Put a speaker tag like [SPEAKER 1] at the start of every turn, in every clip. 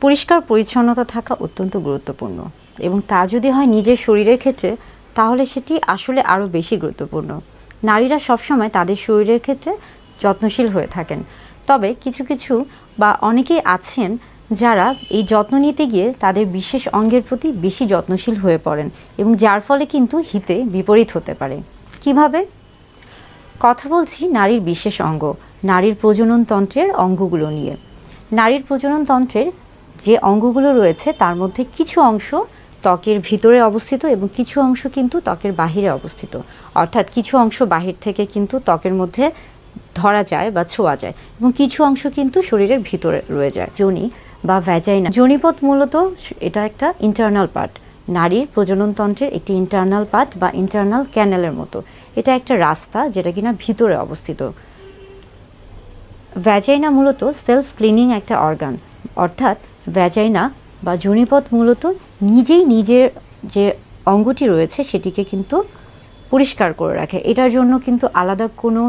[SPEAKER 1] পরিষ্কার পরিচ্ছন্নতা থাকা অত্যন্ত গুরুত্বপূর্ণ এবং তা যদি হয় নিজের শরীরের ক্ষেত্রে তাহলে সেটি আসলে আরও বেশি গুরুত্বপূর্ণ। নারীরা সবসময় তাদের শরীরের ক্ষেত্রে যত্নশীল হয়ে থাকেন, তবে কিছু কিছু বা অনেকেই আছেন যারা এই যত্ন নিতে গিয়ে তাদের বিশেষ অঙ্গের প্রতি বেশি যত্নশীল হয়ে পড়েন এবং যার ফলে কিন্তু হিতে বিপরীত হতে পারে। কিভাবে? কথা বলছি নারীর বিশেষ অঙ্গ, নারীর প্রজনন তন্ত্রের অঙ্গগুলো নিয়ে। নারীর প্রজনন তন্ত্রের যে অঙ্গগুলো রয়েছে তার মধ্যে কিছু অংশ ত্বকের ভিতরে অবস্থিত এবং কিছু অংশ কিন্তু ত্বকের বাহিরে অবস্থিত, অর্থাৎ কিছু অংশ বাহির থেকে কিন্তু ত্বকের মধ্যে ধরা যায় বা ছোঁয়া যায় এবং কিছু অংশ কিন্তু শরীরের ভিতরে রয়ে যায়। যোনি বা ভ্যাজাইনা, যোনিপথ মূলত এটা একটা ইন্টারনাল পার্ট, নারীর প্রজনন তন্ত্রের একটি ইন্টারনাল পার্ট বা ইন্টারনাল ক্যানেলের মতো। এটা একটা রাস্তা যেটা কিনা ভিতরে অবস্থিত। ভ্যাজাইনা মূলত সেলফ ক্লিনিং একটা অর্গান, অর্থাৎ ভ্যাজাইনা বা যোনিপথ মূলত নিজেই নিজের যে অঙ্গটি রয়েছে সেটিকে কিন্তু পরিষ্কার করে রাখে। এটার জন্য কিন্তু আলাদা কোনো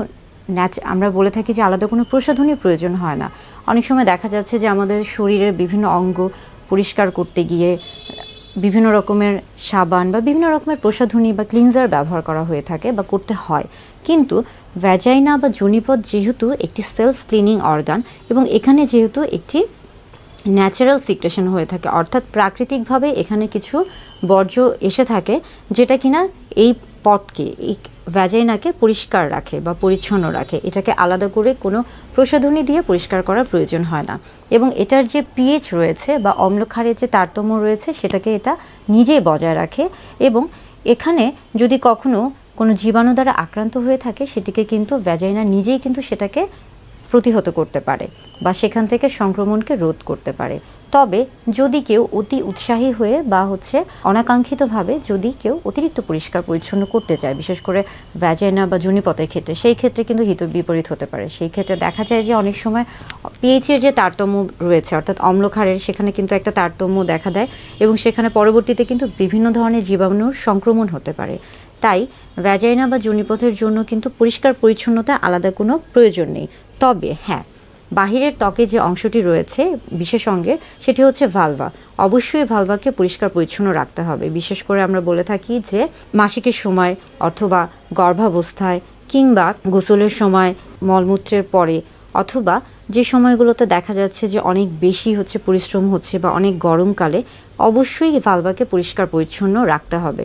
[SPEAKER 1] আমরা বলে থাকি যে আলাদা কোনো প্রসাধনীর প্রয়োজন হয় না। অনেক সময় দেখা যাচ্ছে যে আমাদের শরীরের বিভিন্ন অঙ্গ পরিষ্কার করতে গিয়ে বিভিন্ন রকমের সাবান বা বিভিন্ন রকমের প্রসাধনী বা ক্লিনজার ব্যবহার করা হয়ে থাকে বা করতে হয়, কিন্তু ভ্যাজাইনা বা যোনিপথ যেহেতু একটি সেলফ ক্লিনিং অর্গান এবং এখানে যেহেতু একটি ন্যাচারাল সিক্রেশন হয়ে থাকে, অর্থাৎ প্রাকৃতিকভাবে এখানে কিছু বর্জ্য এসে থাকে যেটা কিনা এই পথকে, এই ভ্যাজাইনাকে পরিষ্কার রাখে বা পরিচ্ছন্ন রাখে। এটাকে আলাদা করে কোনো প্রসাধনী দিয়ে পরিষ্কার করার প্রয়োজন হয় না এবং এটার যে পিএইচ রয়েছে বা অম্লক্ষারের যে তারতম্য রয়েছে সেটাকে এটা নিজেই বজায় রাখে এবং এখানে যদি কখনো কোনো জীবাণু দ্বারা আক্রান্ত হয়ে থাকে সেটিকে কিন্তু ভ্যাজাইনা নিজেই কিন্তু সেটাকে প্রতিহত করতে পারে বা সেখান থেকে সংক্রমণকে রোধ করতে পারে। তবে যদি কেউ অতি উৎসাহী হয়ে বা অনাকাঙ্ক্ষিতভাবে যদি কেউ অতিরিক্ত পরিষ্কার পরিচ্ছন্ন করতে চায়, বিশেষ করে ভ্যাজাইনা বা যোনিপথের ক্ষেত্রে, সেই ক্ষেত্রে কিন্তু হিত বিপরীত হতে পারে। সেই ক্ষেত্রে দেখা যায় যে অনেক সময় পিএইচের যে তারতম্য রয়েছে, অর্থাৎ অম্লক্ষারের, সেখানে কিন্তু একটা তারতম্য দেখা দেয় এবং সেখানে পরবর্তীতে কিন্তু বিভিন্ন ধরনের জীবাণুর সংক্রমণ হতে পারে। তাই ভ্যাজাইনা বা যোনিপথের জন্য কিন্তু পরিষ্কার পরিচ্ছন্নতা আলাদা কোনো প্রয়োজন নেই। তবে হ্যাঁ, বাহিরের ত্বকে যে অংশটি রয়েছে বিশেষ অঙ্গের, সেটি হচ্ছে ভালভা। অবশ্যই ভালভাকে পরিষ্কার পরিচ্ছন্ন রাখতে হবে। বিশেষ করে আমরা বলে থাকি যে মাসিকের সময় অথবা গর্ভাবস্থায় কিংবা গোসলের সময়, মলমূত্রের পরে, অথবা যে সময়গুলোতে দেখা যাচ্ছে যে অনেক বেশি পরিশ্রম হচ্ছে বা অনেক গরমকালে অবশ্যই ভালভাকে পরিষ্কার পরিচ্ছন্ন রাখতে হবে।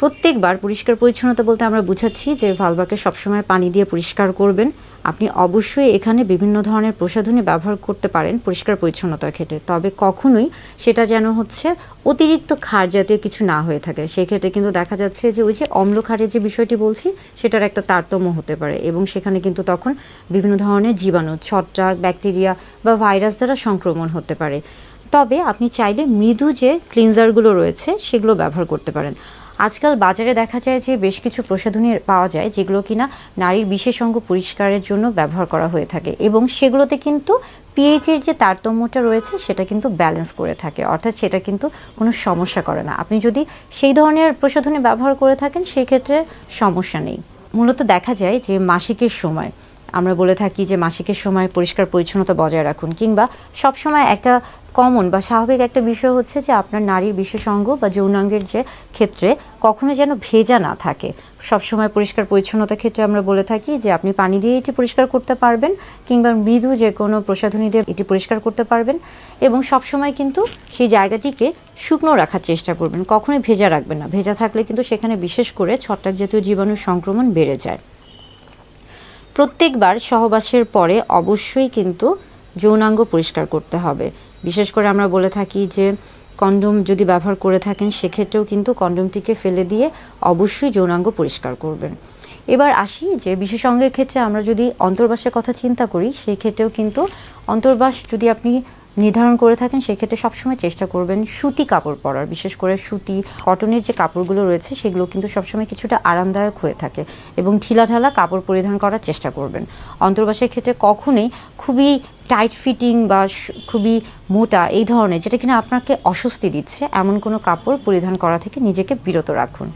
[SPEAKER 1] প্রত্যেকবার পরিষ্কার পরিচ্ছন্নতা বলতে আমরা বুঝাচ্ছি যে ভালভাকে সবসময় পানি দিয়ে পরিষ্কার করবেন। আপনি অবশ্যই এখানে বিভিন্ন ধরনের প্রসাধনী ব্যবহার করতে পারেন পরিষ্কার পরিচ্ছন্নতার ক্ষেত্রে, তবে কখনোই সেটা যেন অতিরিক্ত ক্ষার জাতীয় কিছু না হয়ে থাকে। সেক্ষেত্রে কিন্তু দেখা যাচ্ছে যে ওই যে অম্লক্ষারের যে বিষয়টি বলছি সেটার একটা তারতম্য হতে পারে এবং সেখানে কিন্তু তখন বিভিন্ন ধরনের জীবাণু, ছত্রাক, ব্যাকটেরিয়া বা ভাইরাস দ্বারা সংক্রমণ হতে পারে। তবে আপনি চাইলে মৃদু যে ক্লিনজারগুলো রয়েছে সেগুলো ব্যবহার করতে পারেন। আজকাল বাজারে দেখা যায় যে বেশ কিছু প্রসাধনী পাওয়া যায় যেগুলো কিনা নারীর বিশেষ অঙ্গ পরিষ্কারের জন্য ব্যবহার করা হয়ে থাকে এবং সেগুলোতে কিন্তু পিএইচের যে তারতম্যটা রয়েছে সেটা কিন্তু ব্যালেন্স করে থাকে, অর্থাৎ সেটা কিন্তু কোনো সমস্যা করে না। আপনি যদি সেই ধরনের প্রসাধনী ব্যবহার করে থাকেন সেই ক্ষেত্রে সমস্যা নেই। মূলত দেখা যায় যে মাসিকের সময় আমরা বলে থাকি যে মাসিকের সময় পরিষ্কার পরিচ্ছন্নতা বজায় রাখুন, কিংবা সবসময় একটা কমন বা স্বাভাবিক একটা বিষয় হচ্ছে যে আপনার নারীর বিশেষ অঙ্গ বা যৌনাঙ্গের যে ক্ষেত্রে কখনো যেন ভেজা না থাকে। সবসময় পরিষ্কার পরিচ্ছন্নতার ক্ষেত্রে আমরা বলে থাকি যে আপনি পানি দিয়ে এটি পরিষ্কার করতে পারবেন কিংবা মৃদু যে কোনো প্রসাধনী দিয়ে এটি পরিষ্কার করতে পারবেন এবং সবসময় কিন্তু সেই জায়গাটিকে শুকনো রাখার চেষ্টা করবেন, কখনোই ভেজা রাখবেন না। ভেজা থাকলে কিন্তু সেখানে বিশেষ করে ছত্রাক জাতীয় জীবাণুর সংক্রমণ বেড়ে যায়। প্রত্যেকবার সহবাসের পরে অবশ্যই কিন্তু যৌনাঙ্গ পরিষ্কার করতে হবে। বিশেষ করে আমরা বলে থাকি যে কন্ডোম যদি ব্যবহার করে থাকেন সেক্ষেত্রেও কিন্তু কন্ডোমটিকে ফেলে দিয়ে অবশ্যই যৌনাঙ্গ পরিষ্কার করবেন। এবার আসি যে বিশেষ অঙ্গের ক্ষেত্রে আমরা যদি অন্তর্বাসের কথা চিন্তা করি, সেই ক্ষেত্রেও কিন্তু অন্তর্বাস যদি আপনি নির্ধারণ করে থাকেন সেক্ষেত্রে সবসময় চেষ্টা করবেন সুতি কাপড় পরার। বিশেষ করে সুতি, কটনের যে কাপড়গুলো রয়েছে সেগুলো কিন্তু সবসময় কিছুটা আরামদায়ক হয়ে থাকে এবং ঢিলাঢালা কাপড় পরিধান করার চেষ্টা করবেন। অন্তর্বাসের ক্ষেত্রে কখনোই খুবই টাইট ফিটিং বা খুবই মোটা এই ধরনের, যেটা কিনা আপনাকে অস্বস্তি দিচ্ছে, এমন কোনো কাপড় পরিধান করা থেকে নিজেকে বিরত রাখুন।